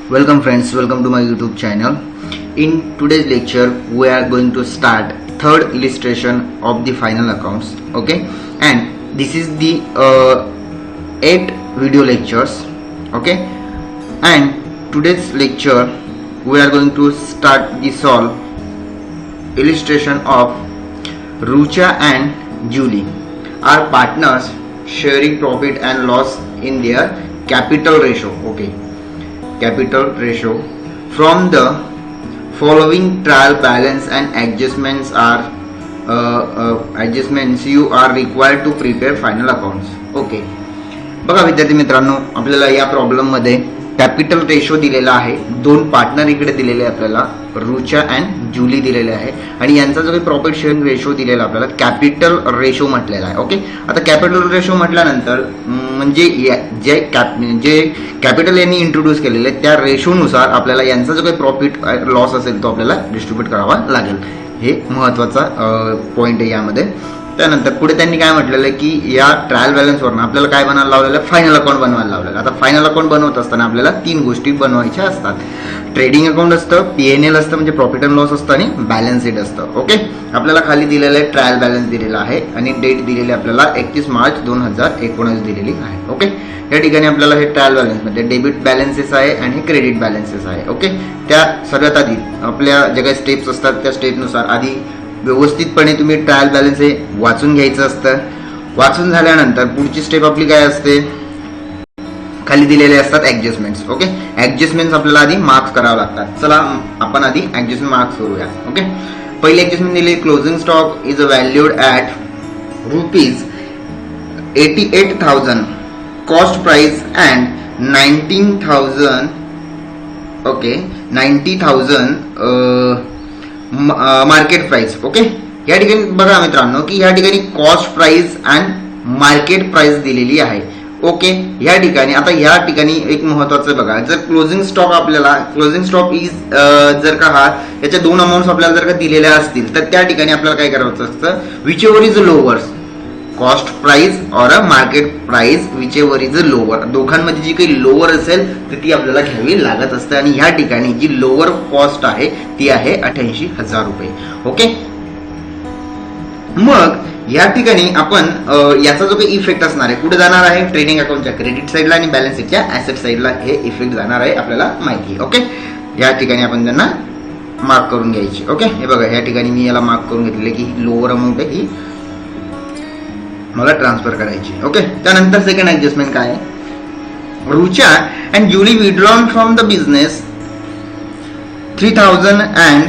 Welcome friends, welcome to my YouTube channel. In today's lecture, we are going to start third illustration of the final accounts. Okay, and this is the 8 video lectures. Okay, and today's lecture we are going to start the solve illustration of Rucha and Julie are partners sharing profit and loss in their capital ratio. Okay, capital ratio from the following trial balance and adjustments are adjustments you are required to prepare final accounts. Okay, बघा विद्यार्थी मित्रांनो, आपल्याला या problem मध्ये capital ratio दिलेला आहे. दोन partner इकडे दिलेले आपल्याला रुचा अँड जुली दिलेले आहे आणि यांचा जो काही प्रॉफिट शेअरिंग रेशो दिलेला आपल्याला कॅपिटल रेशो म्हटलेला आहे. ओके, आता कॅपिटल रेशो म्हटल्यानंतर म्हणजे जे कॅपिटल यांनी इंट्रोड्यूस केलेले त्या रेशोनुसार आपल्याला यांचा जो काही प्रॉफिट लॉस असेल तो आपल्याला डिस्ट्रीब्यूट करावा लागेल. हे महत्त्वाचा पॉईंट आहे यामध्ये. त्यानंतर पुढे त्यांनी काय म्हटलेलं आहे की या ट्रायल बॅलन्सवरून आपल्याला काय बनवायला लावलेलं आहे, फायनल अकाउंट बनवायला लावलेलं. आता फायनल अकाउंट बनवत असताना आपल्याला 3 गोष्टी बनवायच्या असतात. ट्रेडिंग अकाउंट असतं, पीएनएल असतं म्हणजे प्रॉफिट अँड लॉस असतं आणि बॅलन्स शीट असतं. ओके, आपल्याला खाली दिलेलं आहे ट्रायल बॅलन्स दिलेला आहे आणि डेट दिलेली आपल्याला 31 मार्च 2019 दिलेली आहे. ओके, या ठिकाणी आपल्याला हे ट्रायल बॅलन्स मध्ये डेबिट बॅलन्सेस आहे आणि हे क्रेडिट बॅलन्सेस आहे. ओके, त्या सर्वात आधी आपल्या जे काही स्टेप्स असतात त्या स्टेपनुसार आधी व्यवस्थितपणे तुम्ही ट्रायल बॅलन्स हे वाचून घ्यायचं असतं. वाचून झाल्यानंतर पुढची स्टेप आपली काय असते, खाली दिलेले असतात ऍडजस्टमेंट्स. ओके, ऍडजस्टमेंट्स आपल्याला आधी मार्क्स करावे लागतात. चला आपण आधी ऍडजस्टमेंट मार्क्स करूया. ओके, पहिली ऍडजस्टमेंट दिली, closing stock is valued at ₹88,000 cost price and 19,000. Okay, 90,000 market price. Okay, या ठिकाणी बघा मित्रांनो की या ठिकाणी cost price and market price दिलेली आहे. ओके, या ठिकाणी आता या ठिकाणी एक महत्वाचं बघा, जर क्लोजिंग स्टॉक आपल्याला क्लोजिंग स्टॉक इज जर का हा याच्या 2 अमाऊंट्स आपल्याला जर का दिलेल्या असतील तर त्या ठिकाणी आपल्याला काय करायचं असतं, whichever is lower cost price और market price whichever is lower, दोघांमध्ये जी काही लोअर असेल तर ती आपल्याला घ्यावी लागत असते आणि या ठिकाणी जी लोअर कॉस्ट आहे ती आहे 88,000 रुपये. ओके, मग या ठिकाणी आपण याचा जो काही इफेक्ट असणार आहे कुठे जाणार आहे, ट्रेडिंग अकाउंटच्या क्रेडिट साईडला आणि बॅलन्स शीटच्या ऍसेट साईडला हे इफेक्ट जाणार आहे आपल्याला माहिती आहे. ओके, या ठिकाणी आपण त्यांना मार्क करून घ्यायची. ओके, हे बघा या ठिकाणी मी याला मार्क करून घेतलेले की ही लोअर अमाऊंट आहे, ही मला ट्रान्सफर करायची. ओके, त्यानंतर सेकंड ऍडजस्टमेंट काय आहे, Rucha and Julie withdrawn from the business 3,000 and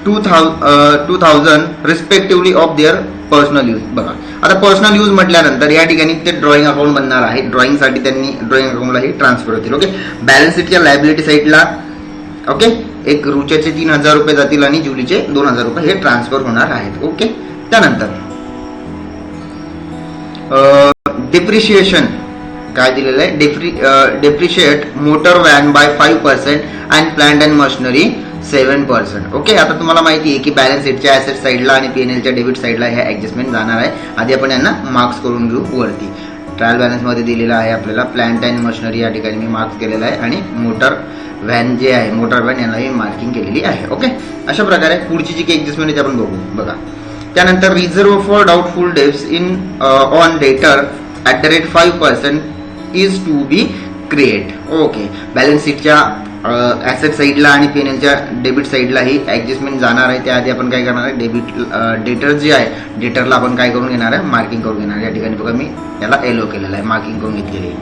2,000 respectively of their personal use. बघा आता पर्सनल यूज म्हटल्यानंतर या ठिकाणी ते ड्रॉइंग अकाउंट बनणार आहे. ड्रॉइंगसाठी त्यांनी ड्रॉइंग अकाउंटला हे ट्रान्सफर होतील. ओके, बॅलन्स शीटच्या लायबिलिटी साईडला ओके एक रुचाचे 3,000 रुपये जातील आणि जुलीचे 2,000 रुपये हे ट्रान्सफर होणार आहेत. ओके, त्यानंतर डिप्रिशिएशन काय दिलेलं आहे, depreciate motor van by 5% and plant and machinery 7%. Okay, आता तुम्हाला माहिती आहे की बॅलन्स शीटच्या ऍसेट साईडला आणि पीएनएलच्या डेबिट साईडला हे ऍडजस्टमेंट जाणार आहे. आधी आपण यांना मार्क्स करून घेऊ. वरती ट्रायल बॅलन्स मध्ये दिलेला आहे आपल्याला प्लांट अँड मशिनरी या ठिकाणी मी मार्क्स केलेला आहे आणि मोटर व्हॅन जे आहे मोटर व्हॅन यांनाही मार्किंग केलेली आहे. ओके, अशा प्रकारे पुढची जी काही ऍडजस्टमेंट आहे आपण बघू. बघा त्यानंतर reserve for doubtful debts in on debtor @5% is to be create. Okay, balance शीटच्या ऍसेट साईडला आणि पीएनएलच्या डेबिट साईडला ही ऍडजस्टमेंट जाणार आहे. त्याआधी आपण काय करणार आहे, डेटर जे आहे डेटरला आपण काय करून घेणार आहे, मार्किंग करून घेणार आहे. या ठिकाणी बघा मी याला एलो केलेलं आहे, मार्किंग करून घेतलेली आहे.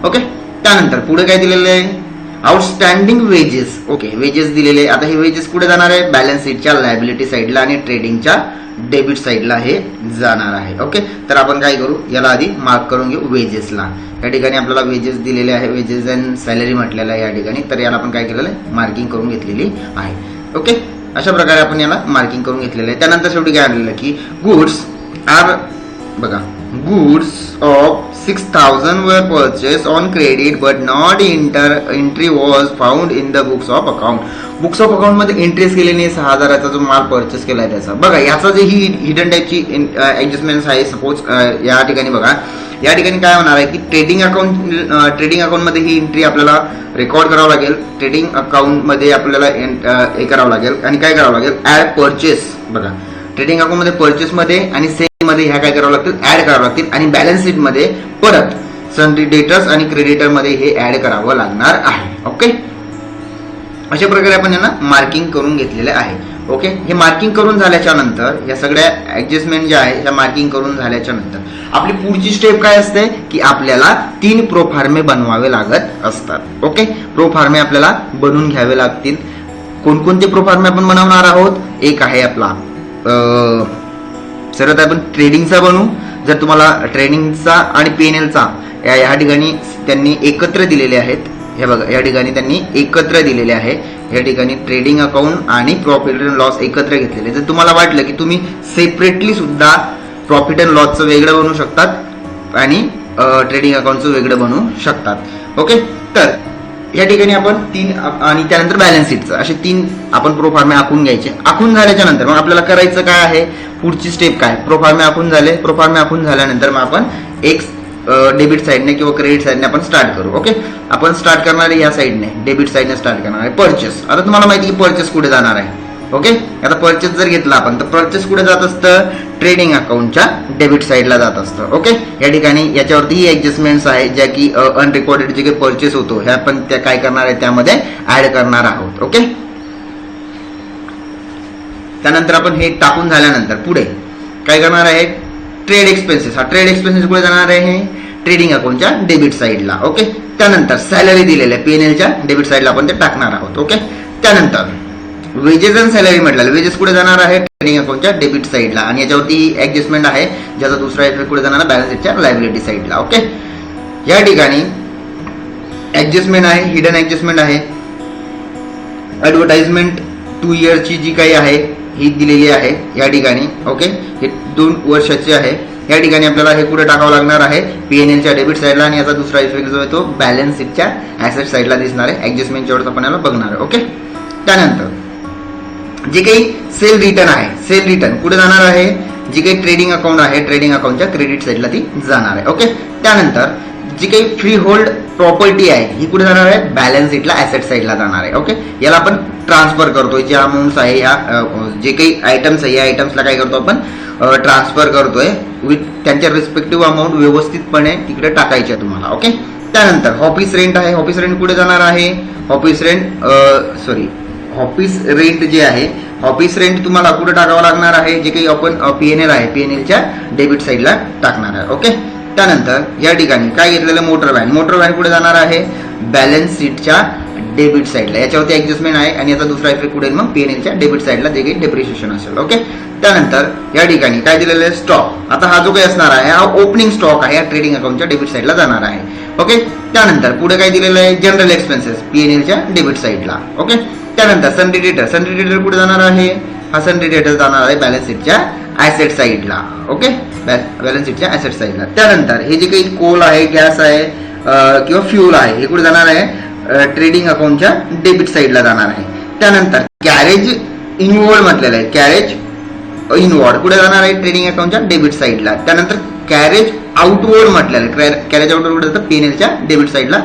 ओके, त्यानंतर पुढे काय दिलेलं आहे, आउटस्टँडिंग वेजेस. ओके, वेजेस दिलेले. आता हे वेजेस कुठे जाणार आहे, बॅलन्स शीटच्या लायबिलिटी साईडला आणि ट्रेडिंगच्या डेबिट साईडला हे जाणार आहे. ओके, तर आपण काय करू, याला आधी मार्क करून घेऊ वेजेसला. या ठिकाणी आपल्याला वेजेस दिलेले आहे, वेजेस अँड सॅलरी म्हटलेलं आहे या ठिकाणी, तर याला आपण काय केलेलं आहे, मार्किंग करून घेतलेली आहे. ओके, अशा प्रकारे आपण याला मार्किंग करून घेतलेलं आहे. त्यानंतर शेवटी काय आणलेलं की गुड्स आर, बघा गुड्स ऑफ 6,000 वर purchase on credit but not entry was found in the books of account. Books of account मध्ये एंट्रीज केलेली 6,000चा जो माल परचेस केलाय त्याचा. बघा याचा जे ही हिडन टाईपची ऍडजस्टमेंट आहे. सपोज या ठिकाणी बघा या ठिकाणी काय होणार आहे की ट्रेडिंग अकाउंटमध्ये ही एंट्री आपल्याला रेकॉर्ड करावं लागेल. ट्रेडिंग अकाउंटमध्ये आपल्याला हे करावं लागेल आणि काय करावं लागेल, ऍड परचेस. बघा, ट्रेडिंग अकाउंटमध्ये परचेसमध्ये आणि सेलमध्ये ह्या काय करावं लागतील, ऍड करावं लागतील. आणि बॅलन्स शीटमध्ये परत सन्ड्री डेटर्स आणि क्रेडिटरमध्ये हे ऍड करावं लागणार आहे. ओके, अशा प्रकारे आपण यांना मार्किंग करून घेतलेले आहे. ओके, हे मार्किंग करून झाल्याच्या नंतर या सगळ्या ऍडजस्टमेंट ज्या आहे ह्या मार्किंग करून झाल्याच्या नंतर आपली पुढची स्टेप काय असते की आपल्याला 3 प्रोफार्मे बनवावे लागत असतात. ओके, प्रोफार्मे आपल्याला बनवून घ्यावे लागतील. कोणकोणते प्रोफार्मे आपण बनवणार आहोत, एक आहे आपला सर्वात आपण ट्रेडिंगचा बनवू. जर तुम्हाला ट्रेडिंगचा आणि पीएनएलचा या ठिकाणी त्यांनी एकत्र दिलेले आहेत. हे बघा, या ठिकाणी त्यांनी एकत्र दिलेले आहे. या ठिकाणी ट्रेडिंग अकाउंट आणि प्रॉफिट अँड लॉस एकत्र घेतलेले. जर तुम्हाला वाटलं की तुम्ही सेपरेटली सुद्धा प्रॉफिट अँड लॉसचं वेगळं बनवू शकतात आणि ट्रेडिंग अकाउंटचं वेगळं बनवू शकतात. ओके, तर या ठिकाणी आपण 3 आणि त्यानंतर बॅलन्स शीटचं असे 3 आपण प्रोफार्मे आखून घ्यायचे. आखून झाल्याच्या नंतर मग आपल्याला करायचं काय आहे, पुढची स्टेप काय, प्रोफार्मे आखून झाले. प्रोफार्मे आखून झाल्यानंतर मग आपण एक डेबिट साईडने किंवा क्रेडिट साईडने आपण स्टार्ट करू. ओके, आपण स्टार्ट करणार आहे या साईडने, डेबिट साईडने स्टार्ट करणार आहे. परचेस, आता तुम्हाला माहिती की परचेस कुठे जाणार आहे. ओके, आता परचेस जर घेतला आपण तर परचेस कुठे जात असतं, ट्रेडिंग अकाउंटच्या डेबिट साईडला जात असतं. ओके, या ठिकाणी याच्यावरती ऍडजस्टमेंट्स आहेत ज्या की अनरेकॉर्डेड जे काही परचेस होतो ह्या पण त्या काय करणार आहे त्यामध्ये ऍड करणार आहोत. ओके, त्यानंतर आपण हे टाकून झाल्यानंतर पुढे काय करणार आहे, ट्रेड एक्सपेन्सेस. हा ट्रेड एक्सपेन्सेस कुठे जाणार आहे, ट्रेडिंग अकाउंटच्या डेबिट साईडला. ओके, त्यानंतर सॅलरी दिलेल्या पीएनएलच्या डेबिट साईडला आपण ते टाकणार आहोत. ओके, त्यानंतर वेजेस अँड सॅलरी म्हटलं, वेजेस कुठे जाणार आहे, ट्रेडिंग अकाउंटच्या डेबिट साईडला. आणि याच्यावरती ऍडजस्टमेंट आहे ज्याचा दुसरा इफेक्ट कुठे जाणार, बॅलन्स शीटच्या लायबिलिटी साईडला. ओके, या ठिकाणी ऍडजस्टमेंट आहे, हिडन ऍडजस्टमेंट आहे. ऍडव्हर्टाइजमेंट 2 इयरची जी काही आहे ही दिलेली आहे या ठिकाणी. ओके, हे 2 वर्षाची आहे. या ठिकाणी आपल्याला हे कुठे टाकावं लागणार आहे, पीएनएलच्या डेबिट साईडला. आणि याचा दुसरा इफेक्ट जो आहे तो बॅलन्स शीटच्या ऍसेट साईडला दिसणार आहे. ऍडजस्टमेंटच्या वेळेस आपण याला बघणार आहे. ओके, त्यानंतर जे काही सेल रिटर्न आहे, सेल रिटर्न कुठे जाणार आहे, जी काही ट्रेडिंग अकाउंट आहे ट्रेडिंग अकाउंटच्या क्रेडिट साईडला ती जाणार आहे. ओके, त्यानंतर जी काही फ्री होल्ड प्रॉपर्टी आहे ही कुठे जाणार आहे, बॅलन्स शीटला ऍसेट साईडला जाणार आहे. ओके, याला आपण ट्रान्सफर करतोय, जे अमाऊंट्स आहे या जे काही आयटम्स आहे या आयटम्सला काय करतो आपण ट्रान्सफर करतोय विथ त्यांच्या रिस्पेक्टिव्ह अमाऊंट व्यवस्थितपणे तिकडे टाकायचे तुम्हाला. ओके, त्यानंतर ऑफिस रेंट आहे. ऑफिस रेंट कुठे जाणार आहे, ऑफिस रेंट जे आहे, ऑफिस रेंट तुम्हाला कुठे टाकावं लागणार आहे, जे काही आपण पीएनएल आहे पीएनएलच्या डेबिट साईडला टाकणार आहे. ओके, त्यानंतर या ठिकाणी काय घेतलेलं, मोटर व्हॅन कुठे जाणार आहे, बॅलन्स शीटच्या डेबिट साईडला. याच्यावरती ऍडजस्टमेंट आहे आणि याचा दुसरा इफेक्ट कुठे मग पीएनएलच्या डेबिट साईडला जे काही डेप्रिशिएशन असेल. ओके, त्यानंतर या ठिकाणी काय दिलेलं आहे, स्टॉक. आता हा जो काही असणार आहे हा ओपनिंग स्टॉक आहे, या ट्रेडिंग अकाउंटच्या डेबिट साईडला जाणार आहे. ओके, त्यानंतर पुढे काय दिलेलं आहे, जनरल एक्सपेन्सेस पीएनएलच्या डेबिट साईडला. ओके, त्यानंतर सन्ड्री डेटर कुठे जाणार आहे, हा सन्ड्री डेटर जाणार आहे बॅलन्स शीटच्या ऍसेट साईडला. ओके, बॅलन्स शीटच्या ऍसेट साईडला. त्यानंतर हे जे काही कोल आहे, गॅस आहे किंवा फ्यूल आहे हे कुठे जाणार आहे, ट्रेडिंग अकाउंटच्या डेबिट साईडला जाणार आहे. त्यानंतर कॅरेज इनवॉर्ड म्हटलेलं आहे, कॅरेज इनवॉर्ड कुठे जाणार आहे, ट्रेडिंग अकाउंटच्या डेबिट साईडला. त्यानंतर कॅरेज आउटवर्ड म्हटलेलं आहे, कॅरेज आउटवर्ड कुठे जातं, पीएनएलच्या डेबिट साईडला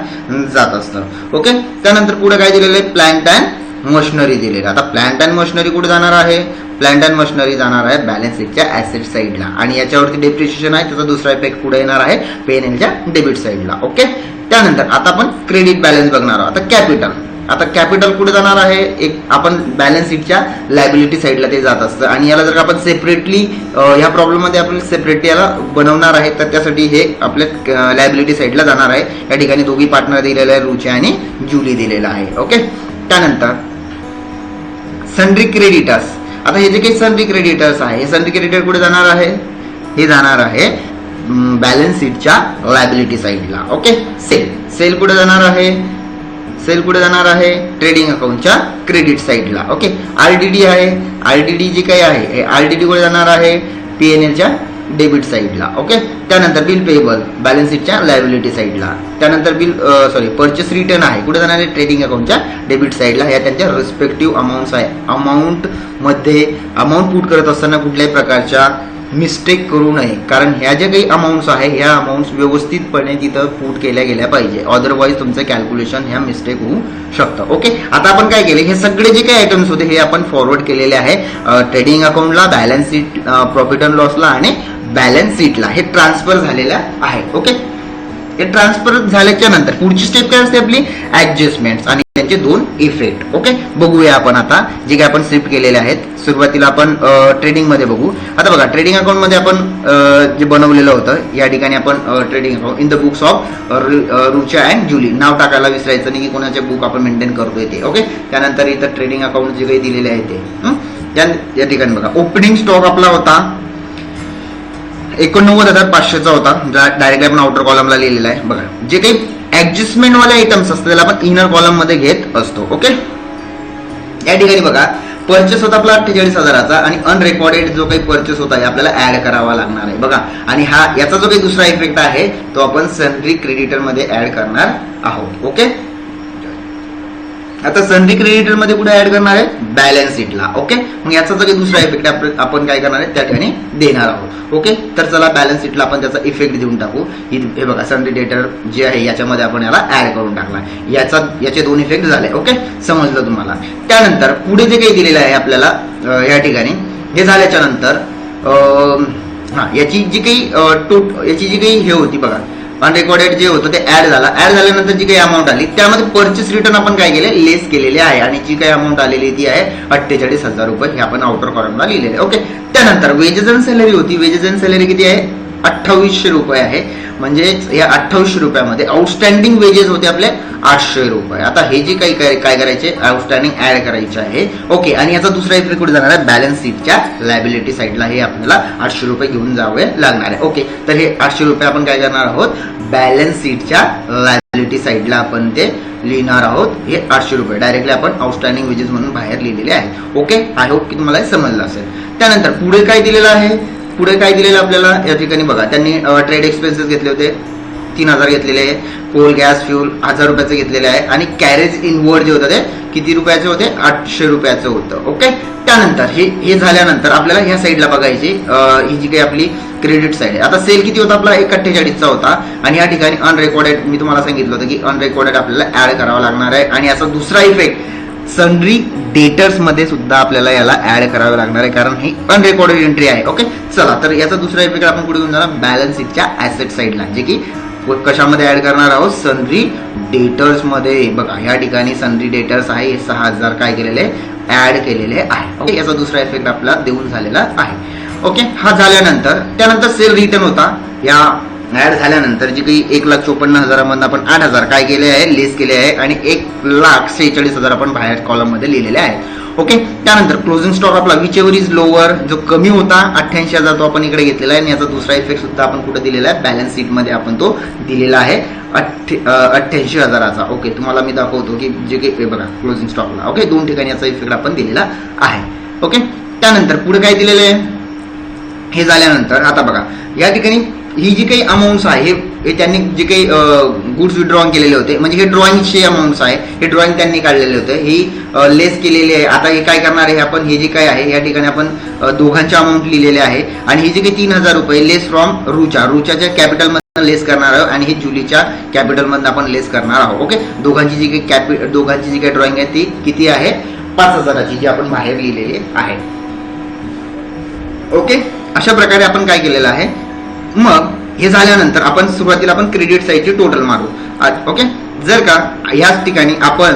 जात असतं. ओके, त्यानंतर पुढे काय दिलेलं आहे, प्लांट अँड मशिनरी दिलेलं. आता प्लांट अँड मशिनरी कुठे जाणार आहे, प्लांट अँड मशिनरी जाणार आहे बॅलन्स शीटच्या ऍसेट साईडला. आणि याच्यावरती डेप्रिशिएशन आहे, त्याचा दुसरा इफेक्ट कुठे येणार आहे, पीएनएलच्या डेबिट साईडला. ओके, त्यानंतर आता आपण क्रेडिट बॅलन्स बघणार आहोत. आता कॅपिटल कुठे जाणार आहे, एक आपण बॅलन्स शीटच्या लायबिलिटी साईडला ते जात असतं. आणि याला जर आपण सेपरेटली ह्या प्रॉब्लेममध्ये आपण सेपरेटली याला बनवणार आहे तर त्यासाठी हे आपल्या लायबिलिटी साईडला जाणार आहे. या ठिकाणी दोघी पार्टनर दिलेले आहे, रुची आणि जुली दिलेला आहे. ओके, त्यानंतर सन्ड्री क्रेडिटर्स. आता हे जे काही सन्ड्री क्रेडिटर्स आहे, हे सन्ड्री क्रेडिटर कुठे जाणार आहे, हे जाणार आहे बॅलन्स शीटच्या लायबिलिटी साईडला. ओके, सेल कुठे जाणार आहे, सेल कुठे जाणार आहे, ट्रेडिंग अकाउंटच्या क्रेडिट साईडला. ओके, आरडीडी आहे, आरडीडी जी काही आहे आरडीडी कुठे जाणार आहे, पीएनएलच्या डेबिट साईडला. ओके, त्यानंतर बिल पेएबल बॅलन्स शीटच्या लायबिलिटी साईडला. त्यानंतर परचेस रिटर्न आहे कुठे जाणार आहे, ट्रेडिंग अकाउंटच्या डेबिट साईडला. ह्या त्यांच्या रिस्पेक्टिव्ह अमाऊंट्स आहे. अमाऊंट पुट करत असताना कुठल्याही प्रकारच्या मिस्टेक करू नये, कारण ह्या ज्या काही अमाऊंट्स आहे ह्या अमाऊंट्स व्यवस्थितपणे तिथं पुट केल्या गेल्या पाहिजे, अदरवाईज तुमचं कॅल्क्युलेशन ह्या मिस्टेक होऊ शकतं. ओके, आता आपण काय केले, हे सगळे जे काही आयटम्स होते हे आपण फॉरवर्ड केलेले आहे ट्रेडिंग अकाउंटला, बॅलन्स शीट, प्रॉफिट अँड लॉसला आणि बॅलन्स शीटला. हे ट्रान्सफर झालेलं आहे. ओके, हे ट्रान्सफर झाल्याच्या नंतर पुढची स्टेप काय असते आपली, ऍडजस्टमेंट्स आणि त्यांचे दोन इफेक्ट. ओके, बघूया आपण आता जे काही आपण शिफ्ट केलेले आहेत. सुरुवातीला आपण ट्रेडिंग मध्ये बघू. आता बघा, ट्रेडिंग अकाउंट मध्ये आपण जे बनवलेलं होतं या ठिकाणी आपण trading account in the books of Rucha and Julie, नाव टाकायला विसरायचं नाही की कोणाचे बुक आपण मेंटेन करतोय ते. ओके, त्यानंतर इथं ट्रेडिंग अकाउंट जे काही दिलेले आहे ते या ठिकाणी बघा, ओपनिंग स्टॉक आपला होता 89,500चा होता, डायरेक्टली आपण आउटर कॉलमला लिहिलेला आहे. बघा, जे काही ऍडजस्टमेंट वाले आयटम्स असतात त्याला आपण इनर कॉलम मध्ये घेत असतो. ओके, या ठिकाणी बघा, परचेस होता आपला 48,000चा आणि अनरेकॉर्डेड जो काही परचेस होता आपल्याला ऍड करावा लागणार आहे. बघा, आणि हा याचा जो काही दुसरा इफेक्ट आहे तो आपण सनरी क्रेडिटर मध्ये ऍड करणार आहोत. ओके, आता सनरी क्रेडिटर मध्ये कुठे ऍड करणार आहे, बॅलन्स शीटला. ओके, मग याचा जो काही दुसरा इफेक्ट आपण काय करणार आहे त्या ठिकाणी देणार आहोत. ओके, तर चला बॅलन्स शीटला आपण त्याचा इफेक्ट देऊन टाकू. हे बघा, सनरी डेटर जे आहे याच्यामध्ये आपण याला ऍड करून टाकला. याचे दोन इफेक्ट झाले. ओके, समजलं तुम्हाला. त्यानंतर पुढे जे काही दिलेलं आहे आपल्याला या ठिकाणी, हे झाल्याच्या नंतर याची जी काही हे होती बघा, अनरेकॉर्डेड जे होतं ते ऍड झाल्यानंतर जी काही अमाऊंट आली त्यामध्ये परचेस रिटर्न आपण काय केले, लेस केलेले आहे आणि जी काही अमाऊंट आलेली ती आहे 48,000 रुपये, हे आपण आउटर कॉलमला लिहिलेले. ओके, त्यानंतर वेजेस अँड सॅलरी होती. वेजेस अँड सॅलरी किती आहे, 2800 रुपये आहे. म्हणजे या 2800 रुपयामध्ये आउटस्टँडिंग वेजेस होते आपले 800 रुपये. आता हे जे काही काय करायचे, आउटस्टँडिंग ऍड करायचे आहे. ओके, आणि याचा दुसरा इफेक्ट कुठे जाणार आहे, बॅलन्स शीटच्या लायबिलिटी साईडला हे आपल्याला 800 रुपये घेऊन जावे लागणार आहे. ओके, तर हे 800 रुपये आपण काय करणार आहोत, बॅलन्स शीटच्या लायबिलिटी साईडला आपण ते लिहिणार आहोत. हे 800 रुपये डायरेक्टली आपण आउटस्टँडिंग वेजेस म्हणून बाहेर लिहिलेले आहेत. ओके, आय होप की तुम्हाला समजलं असेल. त्यानंतर पुढे काय दिलेलं आहे, पुढे काय दिलेलं आपल्याला या ठिकाणी बघा, त्यांनी ट्रेड एक्सपेन्सेस घेतले होते 3,000 घेतलेले आहे, कोल गॅस फ्यूल 1,000 रुपयाचे घेतलेले आहे आणि कॅरेज इनवर्ड जे होतं ते किती रुपयाचे होते, 800 रुपयाचं होतं. ओके, त्यानंतर हे झाल्यानंतर आपल्याला ह्या साईडला बघायची ही जी काही आपली क्रेडिट साईड आहे. आता सेल किती होता आपला, 48चा होता आणि या ठिकाणी अनरेकॉर्डेड मी तुम्हाला सांगितलं होतं की अनरेकॉर्डेड आपल्याला ऍड करावा लागणार आहे. आणि याचा दुसरा इफेक्ट सनरी डेटर्स मध्ये सुद्धा आपल्याला याला ऍड करावे लागणार आहे, कारण ही अनरेकॉर्डेड एंट्री आहे. ओके, चला, तर याचा दुसरा इफेक्ट आपण पुढे घेऊन जाणार बॅलन्स शीटच्या ऍसेट साईडला, जे की कशामध्ये ऍड करणार आहोत, सनरी डेटर्स मध्ये. बघा, या ठिकाणी सनरी डेटर्स आहे, 6,000 काय केलेले ऍड केलेले आहे. ओके, याचा दुसरा इफेक्ट आपला देऊन झालेला आहे. ओके, हा झाल्यानंतर त्यानंतर सेल रिटर्न होता. या ऍड झाल्यानंतर जी काही 1,54,000 मधून आपण 8,000 काय केले आहे, लेस केले आहे आणि 1,46,000 आपण बाहेर कॉलम मध्ये लिहिलेले आहे. ओके, त्यानंतर क्लोजिंग स्टॉक आपला विच एव्हर इज लोअर, जो कमी होता 88,000 तो आपण इकडे घेतलेला आहे आणि याचा दुसरा इफेक्ट सुद्धा आपण कुठे दिलेला आहे, बॅलन्स शीट मध्ये आपण तो दिलेला आहे 88,000चा. ओके, तुम्हाला मी दाखवतो की जे काही बघा क्लोजिंग स्टॉकला. ओके, दोन ठिकाणी याचा इफेक्ट आपण दिलेला आहे. ओके, त्यानंतर पुढे काय दिलेलं आहे, हे झाल्यानंतर आता बघा या ठिकाणी ही जी काही अमाऊंट्स आहे हे त्यांनी जे काही गुड्स विड्रॉइंग केलेले होते, म्हणजे हे ड्रॉइंगचे अमाऊंट्स आहे, हे ड्रॉइंग त्यांनी काढलेले होते, ही लेस केलेली आहे. आता हे काय करणार आहे आपण, हे जे काय आहे या ठिकाणी आपण दोघांचे अमाऊंट लिहिलेले आहे आणि ही जे काही 3,000 रुपये लेस फ्रॉम रुचाच्या कॅपिटल मध्ये लेस करणार आहोत आणि हे जुलीच्या कॅपिटल मधून आपण लेस करणार आहोत. ओके, दोघांची जी काही ड्रॉइंग आहे ती किती आहे, 5,000ची, जी आपण बाहेर लिहिलेली आहे. ओके, अशा प्रकारे आपण काय केलेलं आहे. मग हे झाल्यानंतर आपण सुरुवातीला आपण क्रेडिट साईडची टोटल मारू. ओके, जर का याच ठिकाणी आपण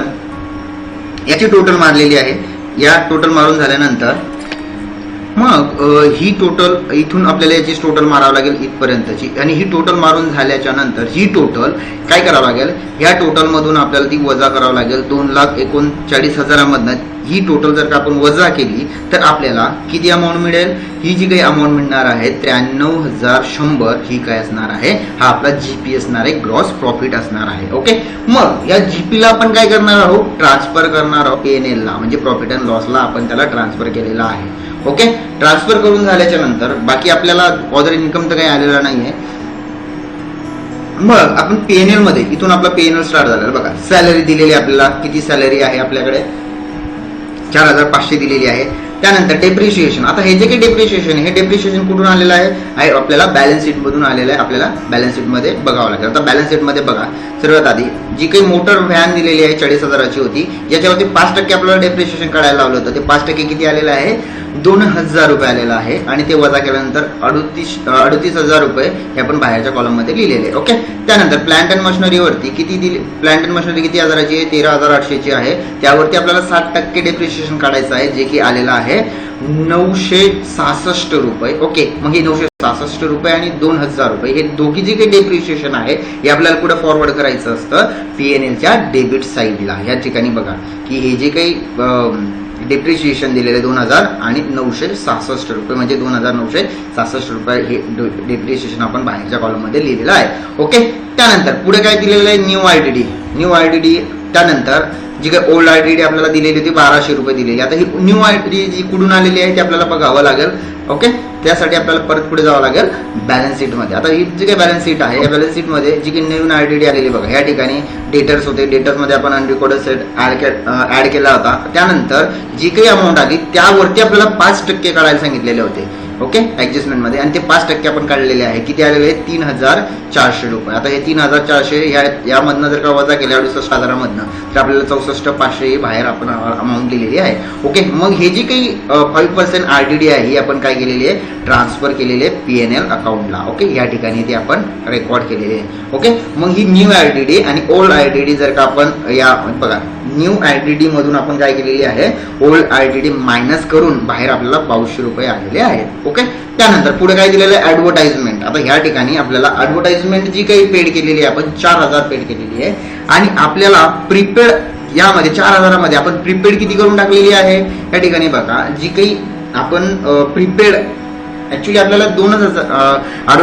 याची टोटल मारलेली आहे, या टोटल मारून झाल्यानंतर मग ही टोटल इथून आपल्याला याची टोटल मारावं लागेल इथपर्यंतची आणि ही टोटल मारून झाल्याच्या नंतर ही टोटल काय करावं लागेल, ह्या टोटल मधून आपल्याला ती वजा करावं लागेल 2,39,000 मधनं. ही टोटल जर का आपण वजा केली तर आपल्याला किती अमाऊंट मिळेल, ही जी काही अमाऊंट मिळणार आहे 93,100 ही काय असणार आहे, हा आपला जीपी असणार आहे, ग्रॉस प्रॉफिट असणार आहे. ओके, मग या जीपीला आपण काय करणार आहोत, ट्रान्सफर करणार आहोत PNL ला, म्हणजे प्रॉफिट अँड लॉसला आपण त्याला ट्रान्सफर केलेला आहे. ओके, ट्रान्सफर करून झाल्याच्या नंतर बाकी आपल्याला अदर इन्कम तर काही आलेला नाहीये. मग आपण PNL मध्ये इथून आपला PNL स्टार्ट झालेला. बघा, सॅलरी दिलेली आपल्याला, किती सॅलरी आहे आपल्याकडे, 4,500 दिलेली आहे. त्यानंतर डेप्रिशिएशन. आता हे जे काही डेप्रिशिएशन हे डेप्रिशिएशन कुठून आलेलं आहे आपल्याला बॅलन्स शीट मधून आलेलं आहे. आपल्याला बॅलन्स शीट मध्ये बघावं लागेल. आता बॅलन्स शीट मध्ये बघा, सर्वात आधी जी काही मोटर व्हॅन दिलेली आहे 40,000ची होती, ज्याच्यावरती 5% आपल्याला डेप्रिशिएशन काढायला लावलं होतं. ते 5% किती आलेलं आहे, 2,000 रुपये आलेलं आहे. आणि ते वजा केल्यानंतर 38,000 रुपये हे आपण बाहेरच्या कॉलम मध्ये लिहिलेले आहे. ओके. त्यानंतर प्लांट अँड मशिनरीवरती किती दिली, प्लांट अँड मशिनरी किती हजाराची आहे, 13,800ची आहे. त्यावरती आपल्याला 60% डेप्रिशिएशन काढायचं आहे, जे की आलेलं आहे 966 रुपये. ओके. मग हे 966 रुपये आणि 2,000 रुपये हे दोघी जे काही डेप्रिशिएशन आहे हे आपल्याला पुढे फॉरवर्ड करायचं असतं PNLच्या डेबिट साईडला. या ठिकाणी बघा की हे जे काही डेप्रिशिएशन दिलेले 2,000 आणि 966 रुपये म्हणजे 2,966 रुपये हे डेप्रिशिएशन आपण बाहेरच्या कॉलम मध्ये लिहिलेलं आहे. ओके. त्यानंतर पुढे काय दिलेलं आहे, न्यू आयडीडी. त्यानंतर जी काही ओल्ड आयडीडी आपल्याला दिलेली होती 1,200 रुपये दिलेली. आता ही न्यू आयडीडी जी कुठून आलेली आहे ते आपल्याला बघावं लागेल. ओके. त्यासाठी आपल्याला परत पुढे जावं लागेल बॅलन्स शीट मध्ये. आता ही जी काही बॅलन्स शीट आहे या बॅलन्स शीट मध्ये जी काही नवीन आयडीडी आलेली बघा, या ठिकाणी डेटर्स होते. डेटर्स मध्ये आपण अनरिकॉर्डेड सेट ऍड केला होता. त्यानंतर जी काही अमाऊंट आली त्यावरती आपल्याला 5% काढायला सांगितलेले होते. ओके. ऍडजस्टमेंट मध्ये. आणि ते 5% आपण काढलेले आहे. किती आलेले आहे, 3,400 रुपये. आता हे 3,400 यामधनं जर का वजा केल्या 68,000मधनं तर आपल्याला 64,500 बाहेर आपण अमाऊंट लिहिलेली आहे. ओके. मग हे जी काही 5% आरडीडी आहे ही आपण काय केलेली आहे, ट्रान्सफर केलेली आहे PNL अकाउंटला. ओके. या ठिकाणी ते आपण रेकॉर्ड केलेली आहे. ओके. मग ही न्यू आयडीडी आणि ओल्ड आयडीडी जर का आपण या बघा न्यू आयडीडी मधून आपण काय केलेली आहे, ओल्ड आयडीडी मायनस करून बाहेर आपल्याला 2,200 रुपये आलेले आहेत. ओके. त्यानंतर पुढे काय दिलेलं आहे, ऍडव्हर्टाइजमेंट. आता ह्या ठिकाणी आपल्याला ऍडव्हर्टाइजमेंट जी काही पेड केलेली आहे आपण 4,000 पेड केलेली आहे. आणि आपल्याला प्रीपेड यामध्ये 4,000 आपण प्रीपेड किती करून टाकलेली आहे, या ठिकाणी बघा जी काही आपण प्रीपेड ऍक्च्युली आपल्याला 2,000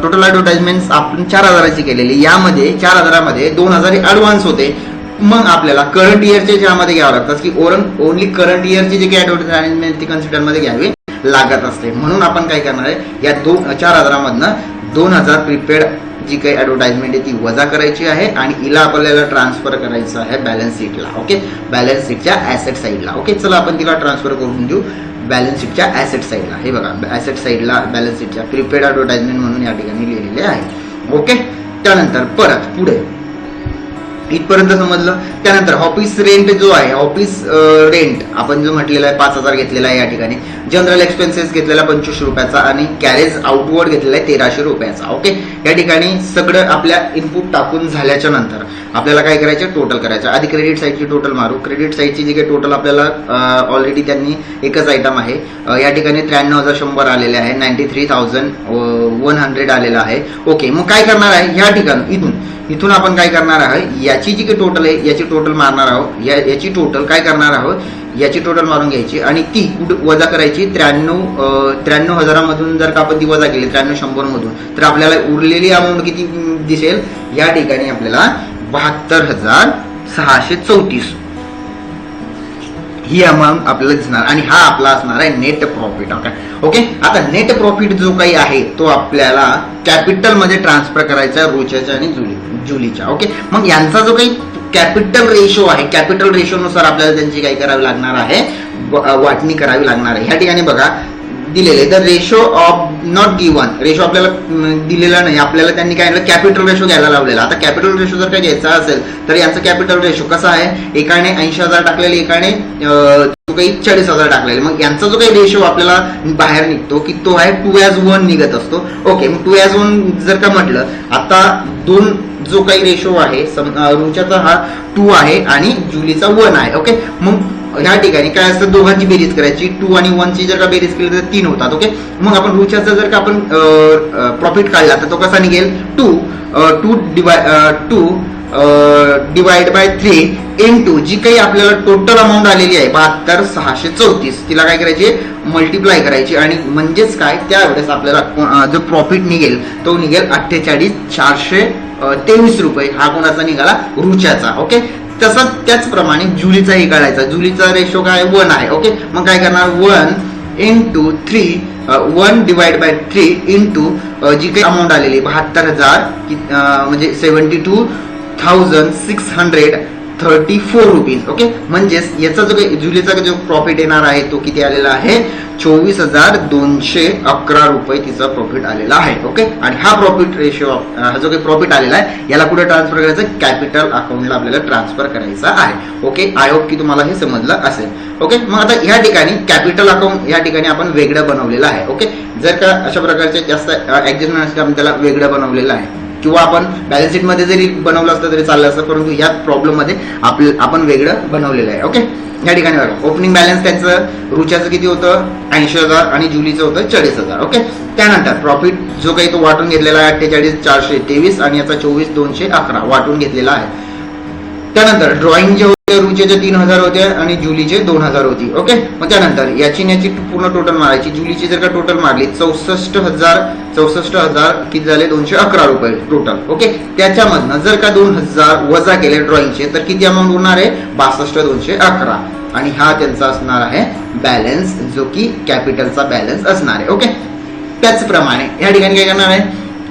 टोटल ऍडव्हर्टाइजमेंट आपण 4,000ची केलेली. यामध्ये 4,000 मध्ये 2,000 ऍडव्हान्स होते. मग आपल्याला करंट इयरचे ज्यामध्ये घ्यावं लागतात की ओनली करंट इयरची जे काही ऍडव्हर्टाइजमेंट ती कन्सिडर मध्ये घ्यावी लागत असते. म्हणून आपण काय करणार आहे, या 4,000 मधनं 2,000 प्रीपेड जी काही ऍडव्हर्टाइजमेंट आहे ती वजा करायची आहे आणि हिला आपल्याला ट्रान्सफर करायचं आहे बॅलन्स शीटला. ओके. बॅलन्स शीटच्या ऍसेट साईडला. ओके. चला आपण तिला ट्रान्सफर करून देऊ बॅलन्स शीटच्या ऍसेट साईडला. हे बघा ऍसेट साईडला बॅलन्स शीटच्या प्रीपेड ऍडव्हर्टाइजमेंट म्हणून या ठिकाणी लिहिलेले आहे. ओके. त्यानंतर परत पुढे इथपर्यंत समजलं. त्यानंतर ऑफिस रेंट जो आहे, ऑफिस रेंट आपण जो म्हटलेला आहे 5,000 घेतलेला आहे. या ठिकाणी जनरल एक्सपेन्सेस घेतलेला 25 रुपयाचा आणि कॅरेज आउटवर्ड घेतलेला आहे 1,300 रुपयाचा. ओके. या ठिकाणी सगळं आपल्या इनपुट टाकून झाल्याच्या नंतर आपल्याला काय करायचं, टोटल करायचं. आधी क्रेडिट साईडची टोटल मारू. क्रेडिट साईडची जी काही टोटल आपल्याला ऑलरेडी त्यांनी एकच आयटम आहे या ठिकाणी 93,100 आलेले आहे, 93,100 आलेला आहे. ओके. मग काय करणार आहे, ह्या ठिकाणी इथून आपण काय करणार आहे, याची जी काही टोटल आहे याची टोटल मारणार आहोत. याची टोटल काय करणार आहोत, याची टोटल मारून घ्यायची आणि ती वजा करायची 93,000 मधून जर का आपण ती वजा केली 93,100 मधून तर आपल्याला उरलेली अमाऊंट किती दिसेल, या ठिकाणी आपल्याला 72,634 ही अमाऊंट आपल्याला दिसणार आणि हा आपला असणार आहे नेट प्रॉफिट. ओके. आता नेट प्रॉफिट जो काही आहे तो आपल्याला कॅपिटल मध्ये ट्रान्सफर करायचा रोच्याच्या आणि जुलीच्या. ओके. मग यांचा जो काही कॅपिटल रेशो आहे, कॅपिटल रेशो नुसार आपल्याला त्यांची काय करावी लागणार आहे, वाटणी करावी लागणार आहे. ह्या ठिकाणी बघा दिलेले the ratio of not given, ratio आपल्याला दिलेला नाही, आपल्याला त्यांनी काय कॅपिटल रेशो घ्यायला लावलेला. आता कॅपिटल रेशो जर काय घ्यायचा असेल तर यांचं कॅपिटल रेशो कसा आहे, एकाने 80,000 टाकलेले, एकाने काही 40,000 टाकलेले. मग यांचा जो काही रेशो आपल्याला बाहेर निघतो की तो आहे 2:1 निघत असतो. ओके. मग 2:1 जर का म्हटलं, आता दोन जो काही रेशो आहे रुच्याचा हा 2 आहे आणि जुलीचा 1 आहे. ओके. मग ह्या ठिकाणी काय असतं, दोघांची बेरीज करायची. 2 आणि 1 ची जर का बेरीज केली तर 3 होतात. ओके. मग आपण रुच्याचा जर का आपण प्रॉफिट काढला तर तो कसा निघेल, 2 डिवाइड बाय 3 इंटू जी काही आपल्याला टोटल अमाऊंट आलेली आहे 72,634 तिला काय करायची, मल्टिप्लाय करायची आणि म्हणजेच काय त्यावेळेस आपल्याला जो प्रॉफिट निघेल तो निघेल 48,423 रुपये. हा कोणाचा निघाला, रुच्याचा. ओके. तसंच त्याचप्रमाणे जुलीचाही काढायचा. जुलीचा रेशो काय 1 आहे. ओके. मग काय करणार, 1 इंटू 3 1 डिवाइड बाय 3 इंटू जी काही अमाऊंट आलेली 72,000 म्हणजे 72,600 34 रुपीज. ओके, म्हणजेच याचा जो काही जुलीचा जो प्रॉफिट येणार आहे तो किती आलेला आहे 24,211 रुपये तिचा प्रॉफिट आलेला आहे. ओके, आणि हा प्रॉफिट रेशो हा जो काही प्रॉफिट आलेला आहे याला कुठे ट्रान्सफर करायचं कॅपिटल अकाउंटला आपल्याला ट्रान्सफर करायचा आहे. ओके, आय होप की तुम्हाला हे समजलं असेल. ओके, मग आता या ठिकाणी कॅपिटल अकाउंट या ठिकाणी आपण वेगळं बनवलेलं आहे. ओके, जर का अशा प्रकारचे जास्त ऍडजस्टमेंट असते आपण त्याला वेगळं बनवलेलं आहे किंवा आपण बॅलन्स शीट मध्ये जरी बनवलं असतं तरी चाललं असतं, परंतु या प्रॉब्लेम मध्ये आपण वेगळं बनवलेलं आहे. ओके, या ठिकाणी बघा ओपनिंग बॅलन्स त्यांचं रुच्याचं किती होतं 80,000 आणि जुलीचं होतं 40,000. ओके, त्यानंतर प्रॉफिट जो काही तो वाटून घेतलेला आहे 48,423 आणि याचा 24,211 वाटून घेतलेला आहे. त्यानंतर ड्रॉइंग जे होते रुचेचे 3,000 होते आणि जुलीचे 2,000 होती. ओके, मग त्यानंतर याची पूर्ण टोटल मारायची. जुलीची जर का टोटल मारली 64,000 किती झाले 211 रुपये टोटल. ओके, त्याच्यामधनं जर का 2,000 वजा केले ड्रॉइंगचे तर किती अमाऊंट होणार आहे 62,211 आणि हा त्यांचा असणार आहे बॅलन्स जो की कॅपिटलचा बॅलन्स असणार आहे. ओके, त्याचप्रमाणे या ठिकाणी काय करणार आहे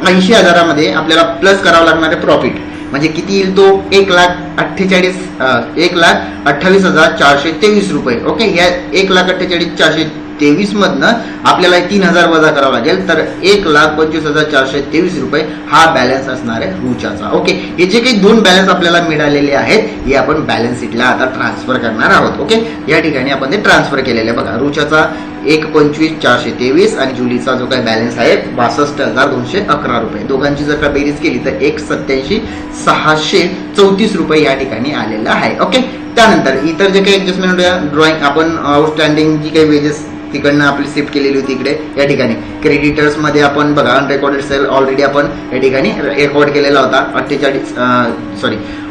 80,000 मध्ये आपल्याला प्लस करावं लागणार आहे प्रॉफिट. म्हणजे किती येईल तो 1,28,423 रुपये. ओके, या 1,48,423 मधनं आपल्याला 3,000 वजा करावं लागेल तर 1,25,423 रुपये हा बॅलन्स असणार आहे रुचाचा. ओके, हे जे काही दोन बॅलन्स आपल्याला मिळालेले आहेत हे आपण बॅलन्स शीटला आता ट्रान्सफर करणार आहोत. ओके, या ठिकाणी आपण ते ट्रान्सफर केलेले बघा रुचाचा 1,25,423 आणि जुलीचा जो काही बॅलन्स आहे 62,211 रुपये. दोघांची जर का बेरीज केली तर 1,87,634 रुपये या ठिकाणी आलेला आहे. ओके, त्यानंतर इतर जे काही ऍडजस्टमेंट ड्रॉइंग आपण आउटस्टँडिंग जी काही वेजेस तिकडनं आपली शिफ्ट केलेली होती इकडे या ठिकाणी क्रेडिटर्स मध्ये आपण बघा अनरेकॉर्डेड सेल ऑलरेडी आपण या ठिकाणी रेकॉर्ड केलेला होता.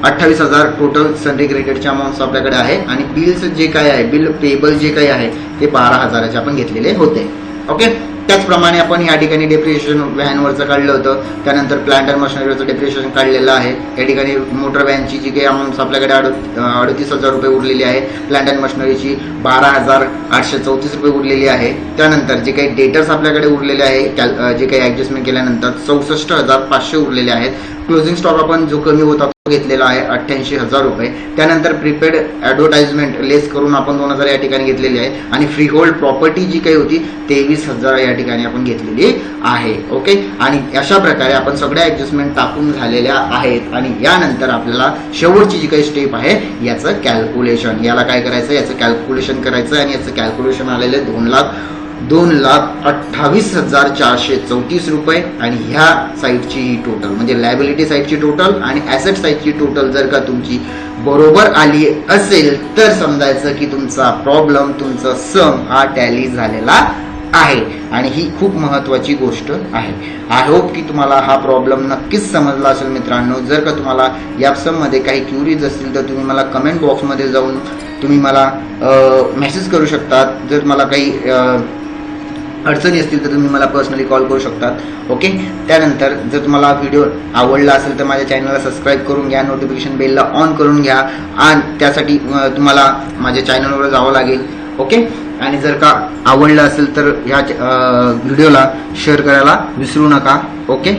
28,000 टोटल सनरी क्रेडिटचे अमाऊंट आपल्याकडे आहे आणि बिल्स जे काय आहे बिल पेबल जे काही आहे ते 12,000चे आपण घेतलेले होते. ओके, त्याचप्रमाणे आपण या ठिकाणी डेप्रिशिएशन व्हॅनवरचं काढलं होतं. त्यानंतर प्लांट अँड मशिनरीवरचं डेप्रिशिएशन काढलेलं आहे. या ठिकाणी मोटर व्हॅनची जी काही अमाऊंट आपल्याकडे 38,000 रुपये उरलेली आहे. प्लांट अँड मशिनरीची 12,834 रुपये उरलेली आहे. त्यानंतर जे काही डेटर्स आपल्याकडे उरलेले आहे जे काही ऍडजस्टमेंट केल्यानंतर 64,500 उरलेले आहेत. क्लोजिंग स्टॉक आपण जो कमी होता तो घेतलेला आहे 88,000 रुपये. त्यानंतर प्रीपेड ऍडव्हर्टाइजमेंट लेस करून आपण 2,000 या ठिकाणी घेतलेली आहे आणि फ्री होल्ड प्रॉपर्टी जी काही होती 23,000 या ठिकाणी आपण घेतलेली आहे. ओके, आणि अशा प्रकारे आपण सगळ्या ऍडजस्टमेंट टाकून झालेल्या आहेत आणि यानंतर आपल्याला शेवटची जी काही स्टेप आहे याचं कॅल्क्युलेशन. याला काय करायचं याचं कॅल्क्युलेशन करायचं आणि याचं कॅल्क्युलेशन आलेलं 2,28,434 रुपये आणि ह्या साईडची ही टोटल म्हणजे लायबिलिटी साईडची टोटल आणि ॲसेट साईडची टोटल जर का तुमची बरोबर आली असेल तर समजायचं की तुमचा प्रॉब्लेम तुमचा सम हा टॅली झालेला आहे आणि ही खूप महत्वाची गोष्ट आहे. आय होप की तुम्हाला हा प्रॉब्लेम नक्कीच समजला असेल मित्रांनो. जर का तुम्हाला या सममध्ये काही क्युरीज असतील तर तुम्ही मला कमेंट बॉक्समध्ये जाऊन तुम्ही मला मेसेज करू शकतात. जर मला काही अडचणी असतील तर तुम्ही मला पर्सनली कॉल करू शकतात. ओके, त्यानंतर जर तुम्हाला व्हिडिओ आवडला असेल तर माझ्या चॅनलला सबस्क्राईब करून घ्या, नोटिफिकेशन बेलला ऑन करून घ्या आणि त्यासाठी तुम्हाला माझ्या चॅनलवर जावं लागेल. ओके, आणि जर का आवडलं असेल तर ह्या व्हिडिओला शेअर करायला विसरू नका. ओके.